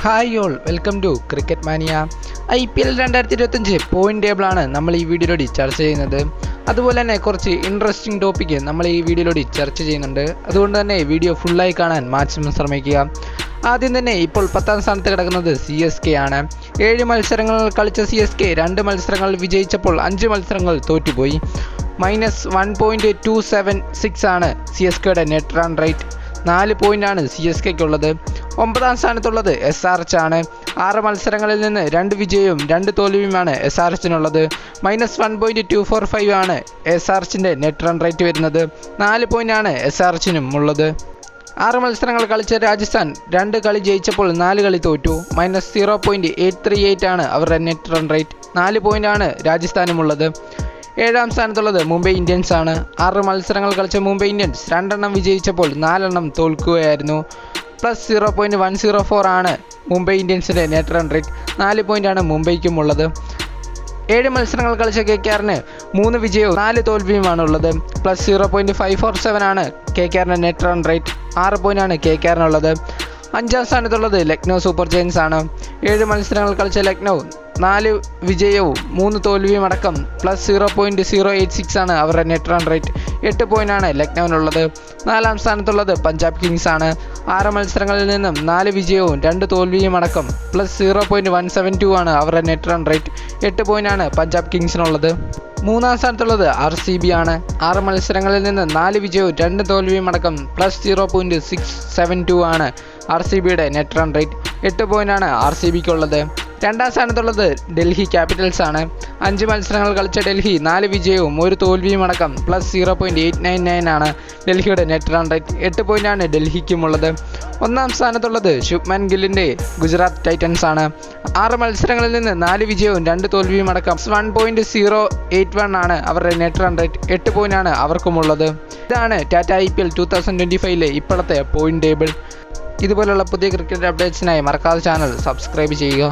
Hi all, welcome to cricket mania. IPL 2025 point ടേബിളാണ് നമ്മൾ ഈ വീഡിയോയിലൂടെ ചർച്ച ചെയ്യുന്നത്. അതുപോലെ തന്നെ കുറച്ച് ഇൻട്രസ്റ്റിംഗ് ടോപ്പിക്ക് നമ്മൾ ഈ വീഡിയോയിലൂടെ ചർച്ച ചെയ്യുന്നുണ്ട്. അതുകൊണ്ട് തന്നെ വീഡിയോ ഫുള്ളായി കാണാൻ മാക്സിമം ശ്രമിക്കുക. ആദ്യം തന്നെ ഇപ്പോൾ 10ാം സ്ഥാനത്ത് കിടക്കുന്നത് CSK ആണ്. 7 മത്സരങ്ങൾ കളിച്ച CSK 2 മത്സരങ്ങൾ വിജയിച്ചപ്പോൾ 5 മത്സരങ്ങൾ തോറ്റുപോയി. -1.276 ആണ് CSKയുടെ നെറ്റ് റൺ റേറ്റ്. 4 പോയിൻ്റാണ് CSKയ്ക്കുള്ളത്. 9ാം സ്ഥാനത്തുള്ളത് SRH ആണ്. 6 മത്സരങ്ങളിൽ നിന്ന് 2 വിജയവും 2 തോൽവിയുമാണ് SRHനുള്ളത്. -1.245 ആണ് SRHൻ്റെ നെറ്റ് റൺ റേറ്റ് വരുന്നത്. 4 പോയിൻ്റാണ് SRHനും ഉള്ളത്. 6 മത്സരങ്ങൾ കളിച്ച രാജസ്ഥാൻ 2 കളി ജയിച്ചപ്പോൾ 4 കളി തോറ്റു. -0.838 ആണ് അവരുടെ നെറ്റ് റൺ റേറ്റ്. 4 പോയിൻ്റാണ് രാജസ്ഥാനുമുള്ളത്. 7ാം സ്ഥാനത്തുള്ളത് മുംബൈ ഇന്ത്യൻസ് ആണ്. 6 മത്സരങ്ങൾ കളിച്ച മുംബൈ ഇന്ത്യൻസ് 2 എണ്ണം വിജയിച്ചപ്പോൾ 4 എണ്ണം തോൽക്കുകയായിരുന്നു. +0.104 ആണ് മുംബൈ ഇന്ത്യൻസിൻ്റെ നെറ്റ് റൺ റേറ്റ്. 4 പോയിൻ്റാണ് മുംബൈക്കും ഉള്ളത്. 7 മത്സരങ്ങൾ കളിച്ച KKRന് 3 വിജയവും 4 തോൽവിയുമാണുള്ളത്. +0.547 ആണ് KKRൻ്റെ നെറ്റ് റൺ റേറ്റ്. 6 പോയിൻ്റാണ് KKRനുള്ളത്. 5ാം സ്ഥാനത്തുള്ളത് ലക്നൗ സൂപ്പർ ജയൻസ് ആണ്. 7 മത്സരങ്ങൾ കളിച്ച ലക്നൗ 4 വിജയവും 3 തോൽവിയും അടക്കം +0.086 ആണ് അവരുടെ നെറ്റ് റൺ റേറ്റ്. 8 പോയിൻ്റാണ് ലക്നൗവിനുള്ളത്. 4ാം സ്ഥാനത്തുള്ളത് പഞ്ചാബ് കിങ്സ് ആണ്. 6 മത്സരങ്ങളിൽ നിന്നും 4 വിജയവും 2 തോൽവിയും അടക്കം +0.172 ആണ് അവരുടെ നെറ്റ് റൺ റേറ്റ്. 8 പോയിൻ്റാണ് പഞ്ചാബ് കിങ്സിനുള്ളത്. 3ാം സ്ഥാനത്തുള്ളത് RCB ആണ്. 6 മത്സരങ്ങളിൽ നിന്ന് 4 വിജയവും 2 തോൽവിയും അടക്കം +0.672 ആണ് RCBയുടെ നെറ്റ് റൺ റേറ്റ്. 8 പോയിൻ്റാണ് RCBക്കുള്ളത്. 2ാം സ്ഥാനത്തുള്ളത് ഡൽഹി ക്യാപിറ്റൽസ് ആണ്. 5 മത്സരങ്ങൾ കളിച്ച ഡൽഹി 4 വിജയവും 1 തോൽവിയും അടക്കം +0.899 ആണ് ഡൽഹിയുടെ നെറ്റ് റൺ റേറ്റ്. 8 പോയിൻ്റാണ് ഡൽഹിക്കുമുള്ളത്. 1ാം സ്ഥാനത്തുള്ളത് ശുഭ്മാൻ ഗില്ലിൻ്റെ ഗുജറാത്ത് ടൈറ്റൻസ് ആണ്. 6 മത്സരങ്ങളിൽ നിന്ന് 4 വിജയവും 2 തോൽവിയും അടക്കം 1.081 ആണ് അവരുടെ നെറ്റ് റൺ റേറ്റ്. 8 പോയിൻ്റാണ് അവർക്കുമുള്ളത്. ഇതാണ് ടാറ്റ IPL 2025 ഇപ്പോഴത്തെ പോയിന്റ് ടേബിൾ. ഇതുപോലുള്ള പുതിയ ക്രിക്കറ്റ് അപ്ഡേറ്റ്സിനായി മറക്കാതെ ചാനൽ സബ്സ്ക്രൈബ് ചെയ്യുക.